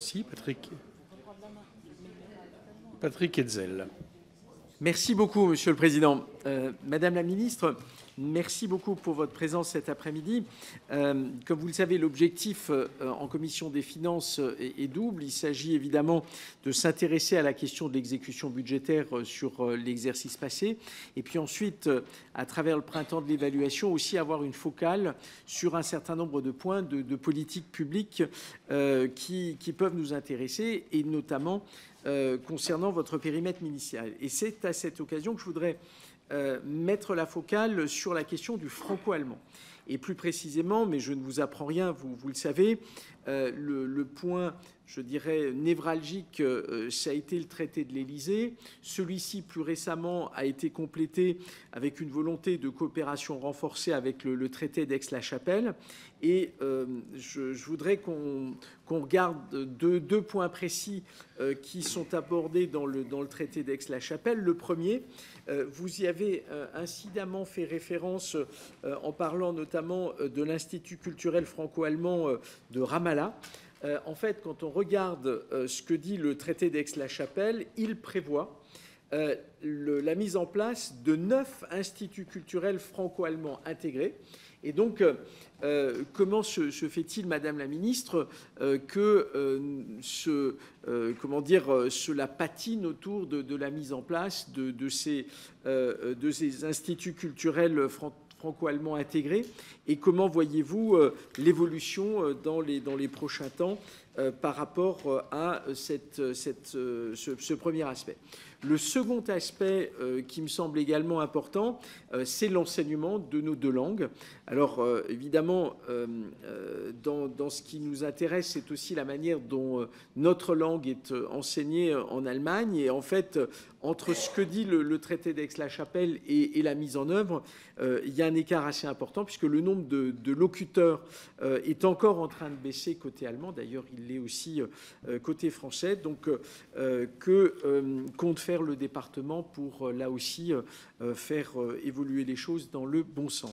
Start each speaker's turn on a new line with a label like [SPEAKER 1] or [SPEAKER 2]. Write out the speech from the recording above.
[SPEAKER 1] Si, Patrick Hetzel.
[SPEAKER 2] Merci beaucoup, Monsieur le Président. Madame la Ministre, merci beaucoup pour votre présence cet après-midi. Comme vous le savez, l'objectif en Commission des finances est double. Il s'agit évidemment de s'intéresser à la question de l'exécution budgétaire sur l'exercice passé. Et puis ensuite, à travers le printemps de l'évaluation, aussi avoir une focale sur un certain nombre de points de politique publique qui peuvent nous intéresser, et notamment concernant votre périmètre ministériel. Et c'est à cette occasion que je voudrais mettre la focale sur la question du franco-allemand. Et plus précisément, mais je ne vous apprends rien, vous le savez, le point, je dirais, névralgique, ça a été le traité de l'Élysée. Celui-ci, plus récemment, a été complété avec une volonté de coopération renforcée avec le traité d'Aix-la-Chapelle. Et je voudrais qu'on regarde deux points précis qui sont abordés dans le traité d'Aix-la-Chapelle. Le premier, vous y avez incidemment fait référence en parlant notamment de l'Institut culturel franco-allemand de Ramallah. En fait, quand on regarde ce que dit le traité d'Aix-la-Chapelle, il prévoit la mise en place de 9 instituts culturels franco-allemands intégrés. Et donc, comment se fait-il, Madame la Ministre, que cela patine autour de la mise en place de ces instituts culturels franco-allemands intégrés, et comment voyez-vous l'évolution dans les prochains temps par rapport à ce premier aspect? Le second aspect qui me semble également important, c'est l'enseignement de nos deux langues. Alors évidemment, dans ce qui nous intéresse, c'est aussi la manière dont notre langue est enseignée en Allemagne. Et en fait, entre ce que dit le traité d'Aix-la-Chapelle et la mise en œuvre, il y a un écart assez important, puisque le nombre de locuteurs est encore en train de baisser côté allemand. D'ailleurs, il l'est aussi côté français. Donc, compte faire le département pour, là aussi, faire évoluer les choses dans le bon sens.